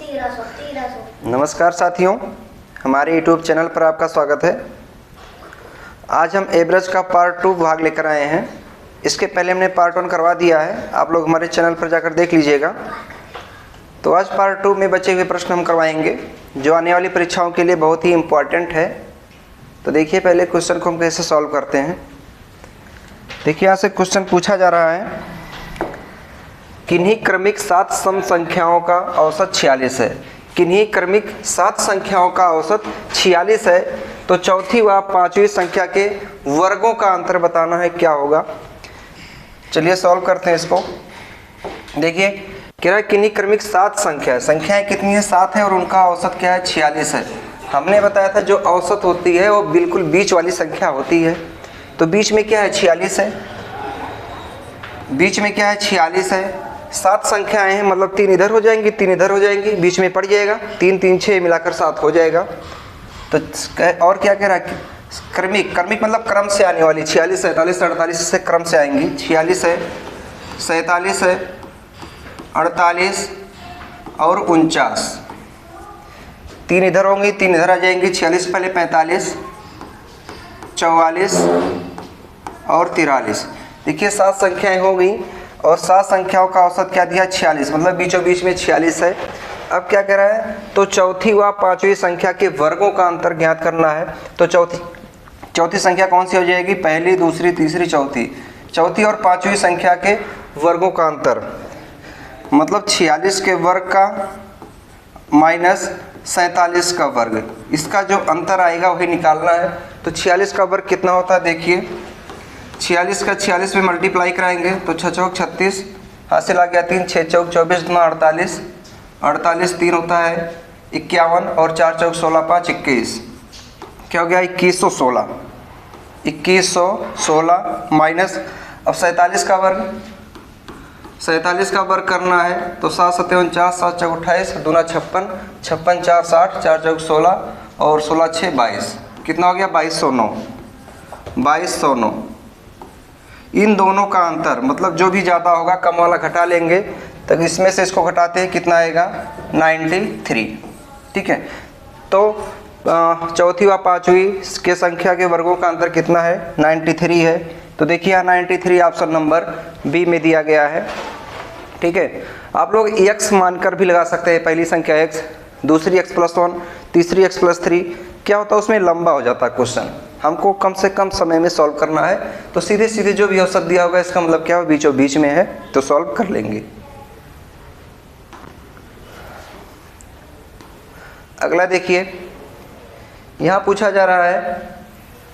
नमस्कार साथियों, हमारे YouTube चैनल पर आपका स्वागत है। आज हम एवरेज का पार्ट 2 भाग लेकर आए हैं। इसके पहले हमने पार्ट 1 करवा दिया है, आप लोग हमारे चैनल पर जाकर देख लीजिएगा। तो आज पार्ट 2 में बचे हुए प्रश्न हम करवाएंगे, जो आने वाली परीक्षाओं के लिए बहुत ही इम्पोर्टेंट है। तो देखिए पहले क्वेश्चन को हम कैसे सॉल्व करते हैं। देखिए यहाँ से क्वेश्चन पूछा जा रहा है, किन्हीं क्रमिक 7 सम संख्याओं का औसत 46 है। किन्हीं क्रमिक 7 संख्याओं का औसत 46 है, तो चौथी व पांचवी संख्या के वर्गों का अंतर बताना है, क्या होगा। चलिए सॉल्व करते हैं इसको। देखिए कह रहा है किन्हीं क्रमिक 7 संख्याएं कितनी है, 7 है, और उनका औसत क्या है, 46 है। हमने बताया था जो औसत होती है वो बिल्कुल बीच वाली संख्या होती है। तो बीच में क्या है, 46 है। बीच में क्या है, 46 है। 7 संख्याएं हैं, मतलब 3 इधर हो जाएंगी, 3 इधर हो जाएंगी, बीच में पड़ जाएगा 3 3 6 मिलाकर 7 हो जाएगा। तो और क्या कह रहा है, क्रमिक मतलब क्रम से आने वाली 46 47 48 से क्रम से आएंगी। 46 है, 47 है, 48 और 49। 3 इधर होंगी, 3 इधर आ जाएंगी। 46 पहले 45, 44 और 43। देखिए 7 संख्याएं हो गई और 7 संख्याओं का औसत क्या दिया, 46, मतलब बीचों बीच में 46 है। अब क्या कह रहा है, तो चौथी व पांचवी संख्या के वर्गों का अंतर ज्ञात करना है। तो चौथी संख्या कौन सी हो जाएगी, पहली, दूसरी, तीसरी, चौथी और पांचवी संख्या के वर्गों का अंतर, मतलब 46 के वर्ग का माइनस 47 का वर्ग, इसका जो अंतर आएगा वही निकालना है। तो 46 का वर्ग कितना होता है, देखिए 46 का 46 में मल्टीप्लाई कराएंगे तो 6 चौक 36, हासिल आ गया 3, 6 चौक 24, 2 48, 48 3 होता है 51, और 4 चौक 16, 5 21, क्या हो गया 2116। 2116 माइनस, अब 47 का वर्ग, 47 का वर्ग करना है तो 7 7 49, 7 चौक 28, 2 56, 56 4 60, 4 चौक 16 और 16 6 22, कितना हो गया 2209। 2209 इन दोनों का अंतर, मतलब जो भी ज़्यादा होगा कम वाला घटा लेंगे, तो इसमें से इसको घटाते हैं कितना आएगा, 93। ठीक है, तो चौथी व पांचवी के संख्या के वर्गों का अंतर कितना है, 93 है। तो देखिए यहाँ 93 ऑप्शन नंबर बी में दिया गया है। ठीक है, आप लोग x मानकर भी लगा सकते हैं। पहली संख्या x, दूसरी x+1, तीसरी x+3, क्या होता है उसमें लंबा हो जाता है क्वेश्चन, हमको कम से कम समय में सॉल्व करना है। तो सीधे सीधे जो भी औसत दिया होगा इसका मतलब क्या हो, बीचों बीच में है, तो सॉल्व कर लेंगे। अगला देखिए, यहाँ पूछा जा रहा है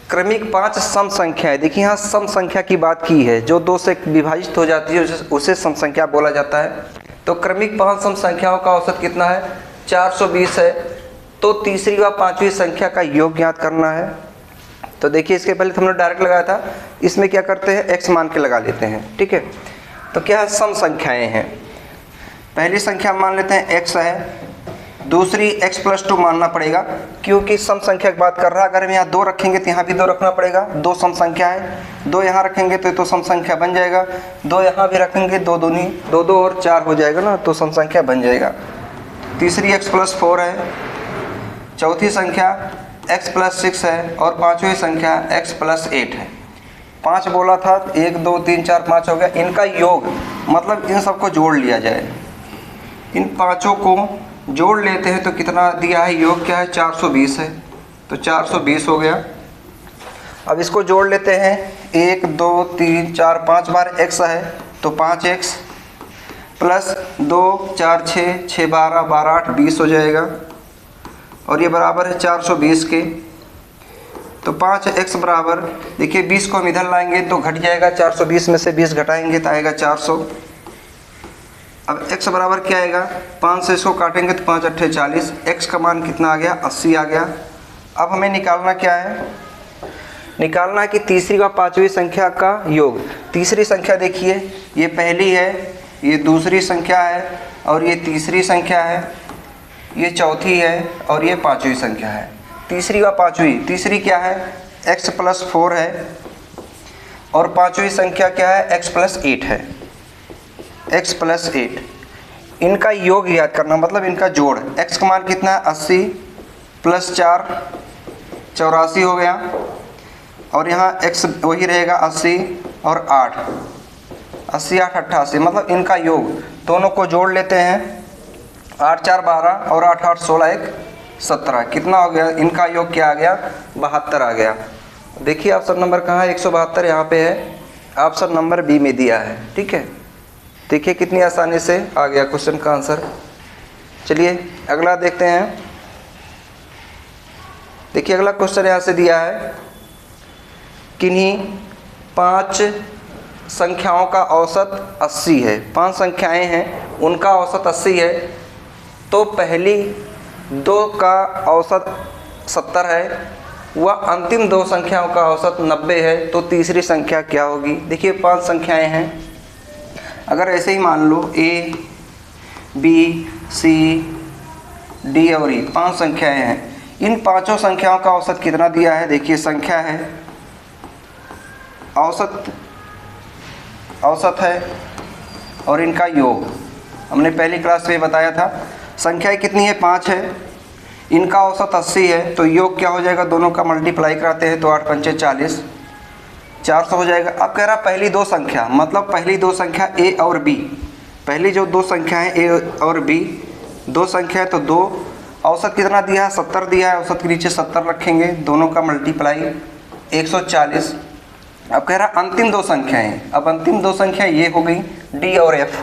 क्रमिक 5 सम संख्याएं। देखिए यहाँ सम संख्या की बात की है, जो 2 से विभाजित हो जाती है उसे सम संख्या बोला जाता है। तो क्रमिक 5 सम संख्याओं का औसत कितना है, 420 है। तो तीसरी व पांचवी संख्या का योग ज्ञात करना है। तो देखिए इसके पहले तो हमने डायरेक्ट लगाया था, इसमें क्या करते हैं, x मान के लगा लेते हैं। ठीक है, तो क्या है, सम संख्याएं हैं। पहली संख्या मान लेते हैं x है, दूसरी x+2 मानना पड़ेगा, क्योंकि सम संख्या की बात कर रहा है। अगर हम यहाँ 2 रखेंगे तो यहाँ भी 2 रखना पड़ेगा, 2 सम संख्या है। 2 यहाँ रखेंगे तो सम संख्या बन जाएगा, 2 यहाँ भी रखेंगे, 2 दूनी 2 2 और 4 हो जाएगा ना, तो सम संख्या बन जाएगा। तीसरी x+4 है, चौथी संख्या x+6 है, और पांचवी संख्या x+8 है। 5 बोला था, 1 2 3 4 5 हो गया। इनका योग, मतलब इन सबको जोड़ लिया जाए, इन पांचों को जोड़ लेते हैं तो कितना दिया है, योग क्या है, 420 है। तो 420 हो गया। अब इसको जोड़ लेते हैं, 1 2 3 4 5 बार x है तो 5x प्लस 2 4 6 6 12 12 8 20 हो जाएगा, और ये बराबर है 420 के। तो 5x बराबर, देखिए 20 को हम इधर लाएंगे तो घट जाएगा, 420 में से 20 घटाएंगे तो आएगा 400। अब x बराबर क्या आएगा, 5 से इसको काटेंगे तो 5 8 40, x का मान कितना आ गया, 80 आ गया। अब हमें निकालना क्या है, निकालना है कि तीसरी व पांचवी संख्या का योग। तीसरी संख्या देखिए, ये पहली है, ये दूसरी संख्या है, और ये तीसरी संख्या है, ये चौथी है, और ये पांचवी संख्या है। तीसरी व पांचवी, तीसरी क्या है, x+4 है, और पांचवी संख्या क्या है, x+8 है। x+8 इनका योग याद करना, मतलब इनका जोड़। x का मान कितना है 80 प्लस 4 84 हो गया, और यहाँ x वही रहेगा 80 और 8 80 8 88, मतलब इनका योग दोनों को जोड़ लेते हैं। 8 4 12 और 8 8 16 1 17, कितना हो गया? इनका योग क्या आ गया? 72 आ गया। देखिए ऑप्शन नंबर कहाँ है? 172 यहाँ पे है, ऑप्शन नंबर बी में दिया है। ठीक है, देखिए कितनी आसानी से आ गया क्वेश्चन का आंसर। चलिए अगला देखते हैं। देखिए अगला क्वेश्चन यहाँ से दिया है, किन्हीं 5 संख्याओं का औसत 80 है। 5 संख्याएं हैं, उनका औसत 80 है, तो पहली 2 का औसत 70 है, वह अंतिम 2 संख्याओं का औसत 90 है, तो तीसरी संख्या क्या होगी? देखिए 5 संख्याएं हैं, अगर ऐसे ही मान लो A, B, C, D और E 5 संख्याएं हैं, इन पांचों संख्याओं का औसत कितना दिया है? देखिए संख्या है, औसत है, और इनका योग हमने पहली क्लास में बताया था। संख्याएं कितनी है? 5 है, इनका औसत 80 है, तो योग क्या हो जाएगा? दोनों का मल्टीप्लाई कराते हैं तो 8 पंचे 40, 400 हो जाएगा। अब कह रहा पहली 2 संख्या, मतलब पहली 2 संख्या A और B, पहली जो 2 संख्या है A और B 2 संख्या है, तो 2 औसत कितना दिया है? 70 दिया है, औसत के नीचे 70 रखेंगे, दोनों का मल्टीप्लाई 140। अब कह रहा अंतिम 2 संख्याएं, अब अंतिम 2 संख्या ये हो गई D और F,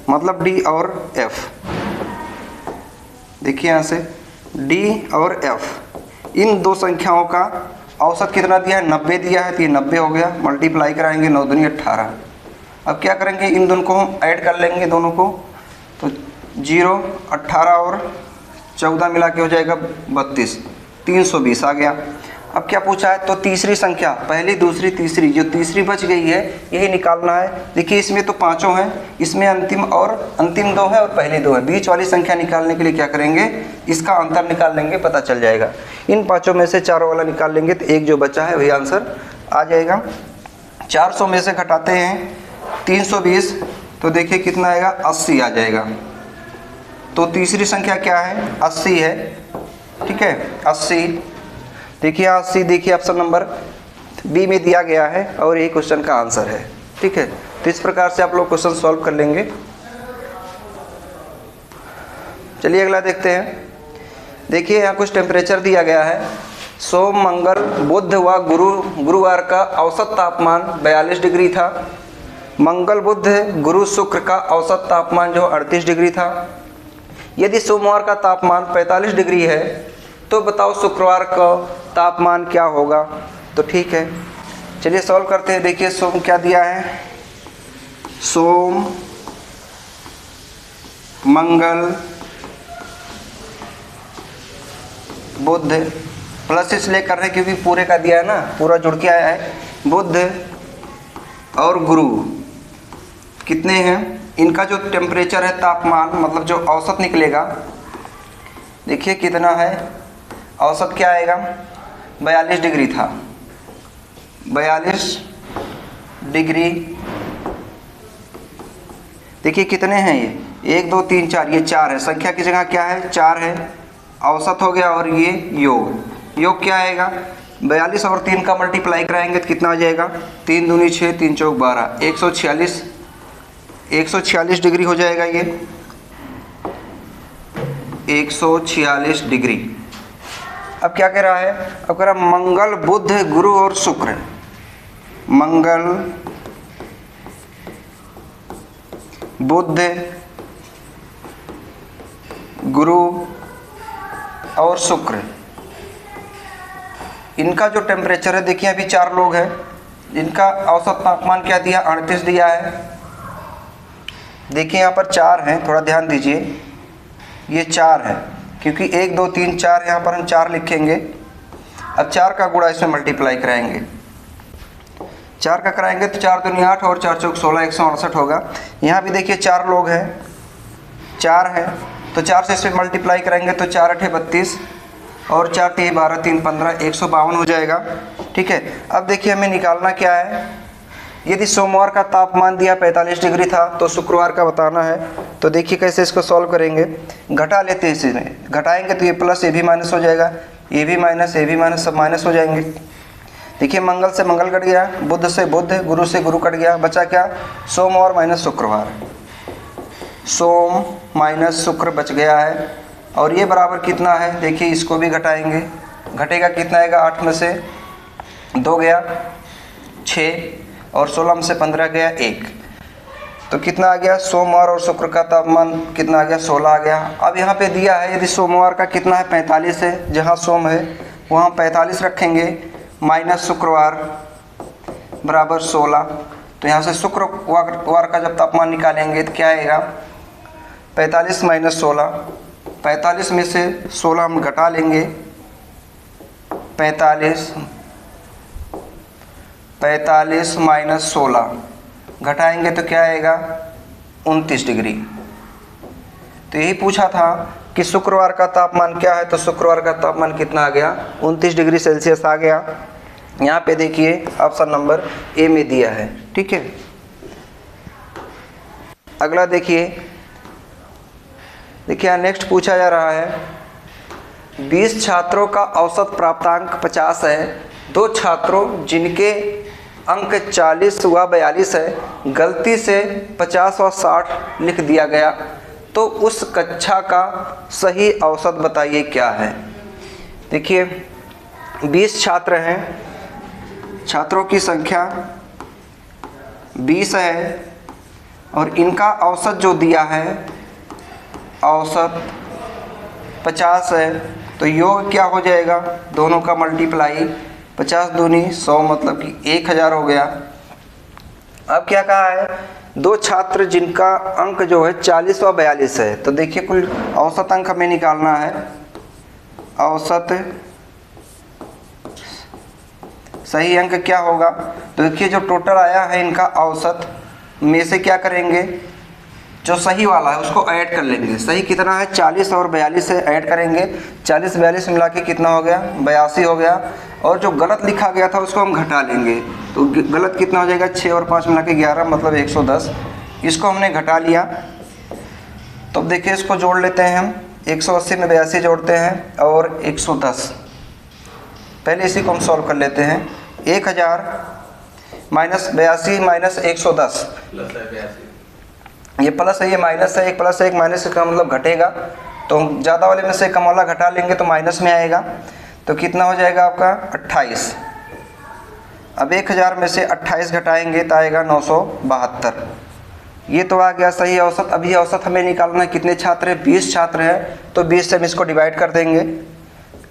मतलब D और F। देखिए यहाँ से D और F, इन 2 संख्याओं का औसत कितना दिया है? 90 दिया है, तो ये 90 हो गया, मल्टीप्लाई कराएंगे 9 दूनी 18। अब क्या करेंगे? इन दोनों को हम ऐड कर लेंगे, दोनों को, तो 0 18 और 14 मिला के हो जाएगा 32, 320 आ गया। अब क्या पूछा है? तो तीसरी संख्या, पहली दूसरी तीसरी, जो तीसरी बच गई है यही निकालना है। देखिए इसमें तो 5 हैं, इसमें अंतिम 2 है और पहली 2 है, बीच वाली संख्या निकालने के लिए क्या करेंगे? इसका अंतर निकाल लेंगे, पता चल जाएगा। इन 5 में से 4 वाला निकाल लेंगे तो एक जो बचा है वही आंसर आ जाएगा। 400 में से घटाते हैं 320, तो देखिए कितना आएगा? 80 आ जाएगा। तो तीसरी संख्या क्या है? 80 है। ठीक है, 80। देखिए 80, देखिए ऑप्शन नंबर बी में दिया गया है और यही क्वेश्चन का आंसर है। ठीक है, तो इस प्रकार से आप लोग क्वेश्चन सॉल्व कर लेंगे। चलिए अगला देखते हैं। देखिए यहाँ कुछ टेम्परेचर दिया गया है। सोम, मंगल, बुध व गुरुवार का औसत तापमान 42 डिग्री था। मंगल, बुध, गुरु, शुक्र का औसत तापमान जो 38 डिग्री था। यदि सोमवार का तापमान 45 डिग्री है, तो बताओ शुक्रवार का तापमान क्या होगा? तो ठीक है, चलिए सॉल्व करते हैं। देखिए सोम क्या दिया है? सोम, मंगल, बुध, प्लस इसलिए कर रहे हैं क्योंकि पूरे का दिया है ना, पूरा जुड़ के आया है। बुध और गुरु कितने हैं? इनका जो टेम्परेचर है, तापमान, मतलब जो औसत निकलेगा, देखिए कितना है? औसत क्या आएगा? 42 डिग्री था, 42 डिग्री। देखिए कितने हैं ये? 1 2 3 4, ये 4 है, संख्या की जगह क्या है? 4 है, औसत हो गया, और ये योग क्या आएगा? 42 और 3 का मल्टीप्लाई कराएंगे तो कितना आ जाएगा? 3 दूनी 6, 3 चौक 12, 146 डिग्री हो जाएगा ये, 146 डिग्री। अब क्या कह रहा है? अब कह रहा मंगल, बुध, गुरु और शुक्र। मंगल, बुध, गुरु और शुक्र, इनका जो टेम्परेचर है, देखिए अभी 4 लोग हैं, इनका औसत तापमान क्या दिया? 38 दिया है। देखिए यहाँ पर 4 हैं, थोड़ा ध्यान दीजिए, ये 4 है, क्योंकि 1 2 3 4 यहाँ पर हम 4 लिखेंगे। अब 4 का गुणा इसमें मल्टीप्लाई कराएंगे, 4 का कराएंगे तो 4 दूनी 8 और 4 चौक 16, 168 होगा। यहाँ भी देखिए 4 लोग हैं, 4 हैं, तो 4 से इसमें मल्टीप्लाई करेंगे तो 4 8 32 और 4 3 12 3 15, 152 हो जाएगा। ठीक है, अब देखिए हमें निकालना क्या है? यदि सोमवार का तापमान दिया 45 डिग्री था तो शुक्रवार का बताना है। तो देखिए कैसे इसको सॉल्व करेंगे। घटा लेते हैं, इसी में घटाएंगे तो ये प्लस ये भी माइनस हो जाएगा, ये भी माइनस ये भी माइनस, सब माइनस हो जाएंगे। देखिए मंगल से मंगल कट गया, बुध से बुध, गुरु से गुरु कट गया, बचा क्या? सोमवार माइनस शुक्रवार। सोम माइनस शुक्र बच गया है। और ये बराबर कितना है? देखिए इसको भी घटाएंगे, घटेगा कितना आएगा? 8 में से 2 गया 6 और 16 में से 15 गया 1, तो कितना आ गया? सोमवार और शुक्र का तापमान कितना आ गया? 16 आ गया। अब यहाँ पे दिया है यदि सोमवार का कितना है? 45 है, जहाँ सोम है वहाँ 45 रखेंगे, माइनस शुक्रवार बराबर 16। तो यहाँ से शुक्रवार का जब तापमान निकालेंगे तो क्या आएगा? 45 माइनस 16, 45 में से 16 हम घटा लेंगे, 45 माइनस 16 घटाएंगे तो क्या आएगा? 29 डिग्री। तो यही पूछा था कि शुक्रवार का तापमान क्या है, तो शुक्रवार का तापमान कितना आ गया? 29 डिग्री सेल्सियस आ गया। यहाँ पे देखिए ऑप्शन नंबर ए में दिया है। ठीक है, अगला देखिए यहाँ नेक्स्ट पूछा जा रहा है 20 छात्रों का औसत प्राप्तांक 50 है। 2 छात्रों जिनके अंक 40 व 42 है, गलती से 50 व 60 लिख दिया गया, तो उस कक्षा का सही औसत बताइए क्या है। देखिए 20 छात्र हैं, छात्रों की संख्या 20 है और इनका औसत जो दिया है औसत 50 है, तो योग क्या हो जाएगा? दोनों का मल्टीप्लाई, 50 दूनी 100 मतलब कि 1000 हो गया। अब क्या कहा है? 2 छात्र जिनका अंक जो है 40 व 42 है, तो देखिए कुल औसत अंक हमें निकालना है। औसत सही अंक क्या होगा? तो देखिए जो टोटल आया है इनका औसत में से क्या करेंगे? जो सही वाला है उसको ऐड कर लेंगे। सही कितना है? 40 और 42 से ऐड करेंगे, 40 42 मिला के कितना हो गया? 82 हो गया। और जो गलत लिखा गया था उसको हम घटा लेंगे, तो गलत कितना हो जाएगा? 6 और 5 मिला के 11 मतलब 110। इसको हमने घटा लिया। तो अब देखिए इसको जोड़ लेते हैं हम, 180 में 82 जोड़ते हैं और 110। पहले इसी को हम सॉल्व कर लेते हैं। 1000 माइनस 82 माइनस 110, ये प्लस है ये माइनस है, एक प्लस है एक माइनस का मतलब घटेगा, तो ज़्यादा वाले में से कम वाला घटा लेंगे तो माइनस में आएगा। तो कितना हो जाएगा आपका? 28। अब 1000 में से 28 घटाएंगे तो आएगा 972। ये तो आ गया सही औसत। अभी औसत हमें निकालना है, कितने छात्र हैं? 20 छात्र हैं, तो 20 से हम इसको डिवाइड कर देंगे।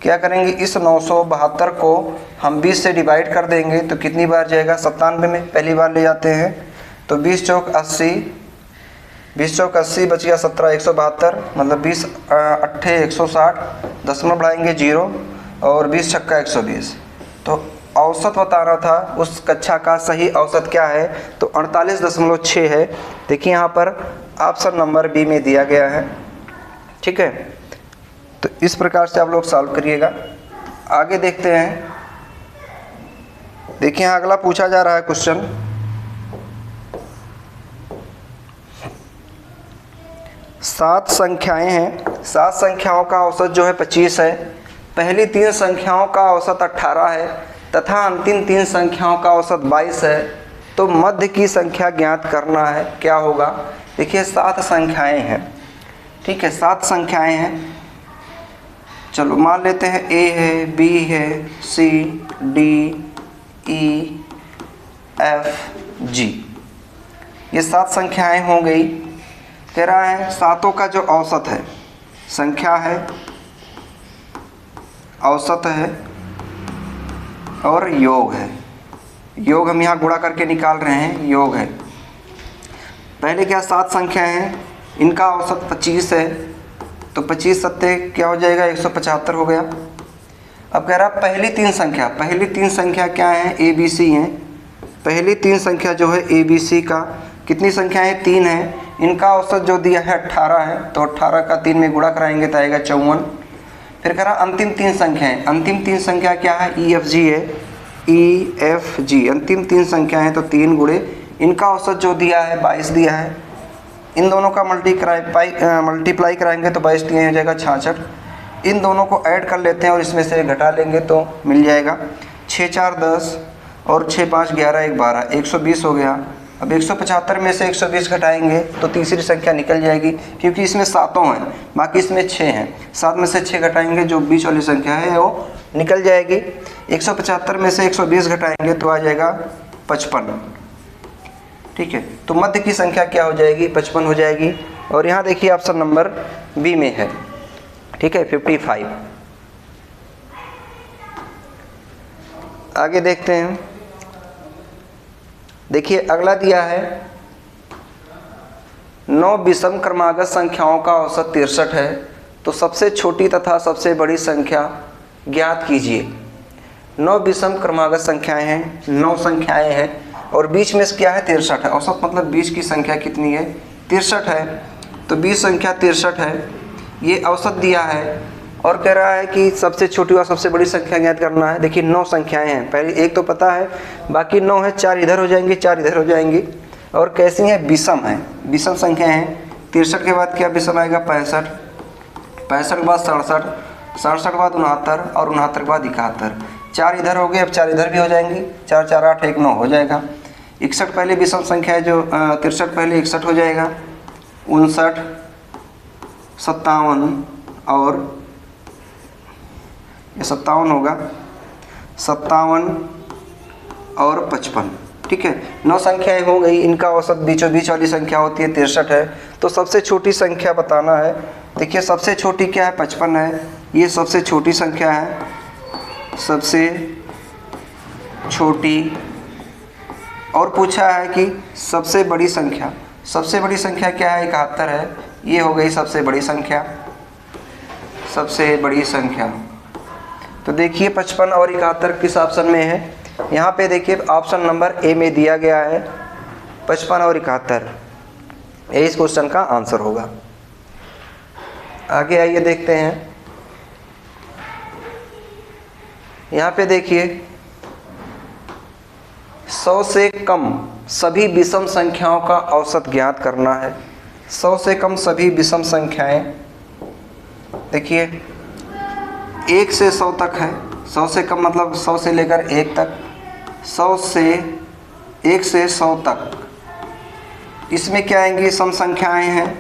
क्या करेंगे? इस 972 को हम 20 से डिवाइड कर देंगे तो कितनी बार जाएगा? 97 में पहली बार ले जाते हैं, तो 20 चौक 80, 20 चौक 80 बच गया 17, 172 मतलब 20 अट्ठे 160, दशमलव बढ़ाएंगे 0 और 20 छक्का 120। तो औसत बताना था, उस कक्षा का सही औसत क्या है? तो 48.6 है। देखिए यहाँ पर ऑप्शन नंबर बी में दिया गया है। ठीक है, तो इस प्रकार से आप लोग सॉल्व करिएगा। आगे देखते हैं। देखिए यहाँ अगला पूछा जा रहा है क्वेश्चन, सात संख्याएं हैं, 7 संख्याओं का औसत जो है 25 है। पहली 3 संख्याओं का औसत 18 है तथा अंतिम 3 संख्याओं का औसत 22 है। तो मध्य की संख्या ज्ञात करना है, क्या होगा? देखिए 7 संख्याएं हैं। ठीक है, 7 संख्याएं हैं। चलो मान लेते हैं ए है, बी है, सी, डी, ई, एफ, जी, ये 7 संख्याएं हो गई। कह रहा है सातों का जो औसत है, संख्या है, औसत है और योग है। योग हम यहाँ गुणा करके निकाल रहे हैं, योग है। पहले क्या 7 संख्याएं हैं, इनका औसत 25 है, तो 25 सत्ते क्या हो जाएगा? 175 हो गया। अब कह रहा पहली 3 संख्या क्या है? ए बी सी हैं। पहली 3 संख्या जो है ए बी सी का कितनी संख्या है? 3 है। इनका औसत जो दिया है 18 है, तो 18 का 3 में गुणा कराएंगे तो आएगा 54। फिर कह रहा अंतिम 3 संख्याएं, अंतिम 3 संख्या क्या है? ई एफ जी है। ई एफ जी, अंतिम 3 संख्या हैं तो 3 गुणे इनका औसत जो दिया है 22 दिया है। इन दोनों का मल्टीप्लाई कराएंगे तो 22 दिया हो जाएगा 66। इन दोनों को ऐड कर लेते हैं और इसमें से घटा लेंगे तो मिल जाएगा 6 4 10 और 6 5 11 1 12, 120 हो गया। अब 175 में से 120 घटाएंगे तो तीसरी संख्या निकल जाएगी, क्योंकि इसमें सातों हैं, बाकी इसमें 6 हैं। 7 में से 6 घटाएंगे, जो बीच वाली संख्या है वो निकल जाएगी। 175 में से 120 घटाएंगे तो आ जाएगा 55। ठीक है, तो मध्य की संख्या क्या हो जाएगी? 55 हो जाएगी। और यहाँ देखिए ऑप्शन नंबर बी में है। ठीक है, 55। आगे देखते हैं। देखिए अगला दिया है 9 विषम क्रमागत संख्याओं का औसत 63 है, तो सबसे छोटी तथा सबसे बड़ी संख्या ज्ञात कीजिए। 9 विषम क्रमागत संख्याएं हैं, 9 संख्याएं हैं और बीच में क्या है? 63 है। औसत मतलब बीच की संख्या कितनी है? 63 है। तो बीच संख्या 63 है, ये औसत दिया है और कह रहा है कि सबसे छोटी और सबसे बड़ी संख्या ज्ञात करना है। देखिए 9 संख्याएं हैं, पहले एक तो पता है, बाकी 9 है, 4 इधर हो जाएंगी, 4 इधर हो जाएंगी। और कैसी हैं? विषम है, विषम संख्याएं हैं। 63 के बाद क्या विषम आएगा? 65, 65 के बाद 67, 67 के बाद 69 और 69 के बाद 71। 4 इधर हो गए, अब 4 इधर भी हो जाएंगी, 4 4 8 1 9 हो जाएगा। 61 पहले विषम संख्या है, जो 63 पहले 61 हो जाएगा। 59, 57 और 57 होगा, 57 और 55। ठीक है, 9 संख्याएं हो गई, इनका औसत बीचों बीच वाली संख्या होती है 63 है। तो सबसे छोटी संख्या बताना है। देखिए सबसे छोटी क्या है? 55 है, ये सबसे छोटी संख्या है, सबसे छोटी। और पूछा है कि सबसे बड़ी संख्या, सबसे बड़ी संख्या क्या है? 71 है, ये हो गई सबसे बड़ी संख्या, सबसे बड़ी संख्या। तो देखिए 55 और 71 किस ऑप्शन में है? यहाँ पे देखिए ऑप्शन नंबर ए में दिया गया है 55 और 71, ये इस क्वेश्चन का आंसर होगा। आगे आइए देखते हैं। यहाँ पे देखिए 100 से कम सभी विषम संख्याओं का औसत ज्ञात करना है। 100 से कम सभी विषम संख्याएं, देखिए 1 से 100 तक है। 100 से कम मतलब 100 से लेकर 1 तक, 100 से 1 से 100 तक। इसमें क्या आएंगी? सम संख्याएं हैं,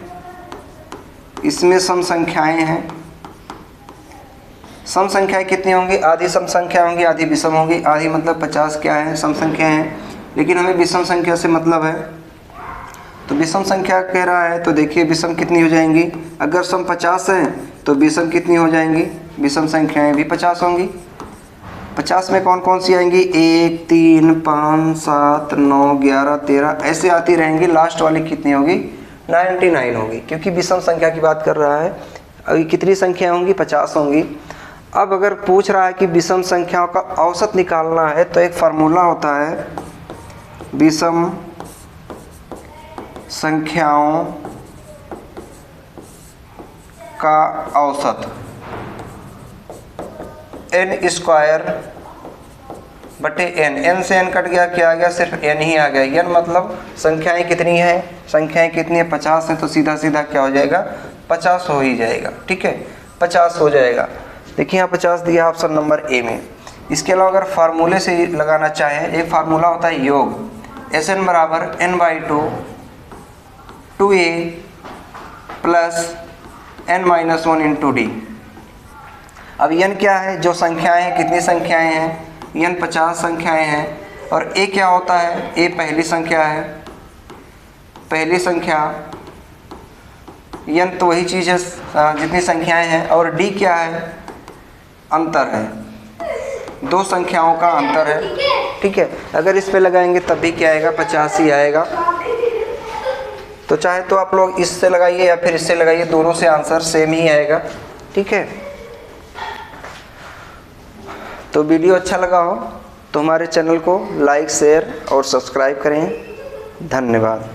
इसमें सम संख्याएं हैं। सम संख्याएं कितनी होंगी? आधी सम संख्या होंगी, आधी विषम होंगी। आधी मतलब 50 क्या है? सम संख्या है, लेकिन हमें विषम संख्या से मतलब है। तो विषम संख्या कह रहा है, तो देखिए विषम कितनी हो जाएंगी? अगर सम 50 है तो विषम कितनी हो जाएंगी? विषम संख्याएं भी 50 होंगी। 50 में कौन कौन सी आएंगी? 1 3 5 7 9 11 13 ऐसे आती रहेंगी। लास्ट वाली कितनी होगी? 99 होगी, क्योंकि विषम संख्या की बात कर रहा है। अभी कितनी संख्या होंगी? 50 होंगी। अब अगर पूछ रहा है कि विषम संख्याओं का औसत निकालना है, तो एक फार्मूला होता है विषम संख्याओं का औसत, n स्क्वायर बटे n। n से n कट गया, क्या आ गया? सिर्फ n ही आ गया। n मतलब संख्याएं कितनी हैं? संख्याएं कितनी है? 50 है, तो सीधा सीधा क्या हो जाएगा? 50 हो ही जाएगा। ठीक है, 50 हो जाएगा। देखिए यहाँ 50 दिया ऑप्शन नंबर ए में। इसके अलावा अगर फार्मूले से लगाना चाहे, एक फार्मूला होता है योग, Sn बराबर n/2 2a plus n-1 into D. अब n क्या है? जो संख्याएं हैं, कितनी संख्याएं हैं? n 50 संख्याएं हैं। और a क्या होता है? a पहली संख्या है, पहली संख्या। n तो वही चीज़ है जितनी संख्याएं हैं। और d क्या है? अंतर है, 2 संख्याओं का अंतर है। ठीक है, अगर इस पे लगाएंगे तब भी क्या आएगा? 50 ही आएगा। तो चाहे तो आप लोग इससे लगाइए या फिर इससे लगाइए, दोनों से आंसर सेम ही आएगा। ठीक है, तो वीडियो अच्छा लगा हो तो हमारे चैनल को लाइक शेयर और सब्सक्राइब करें। धन्यवाद।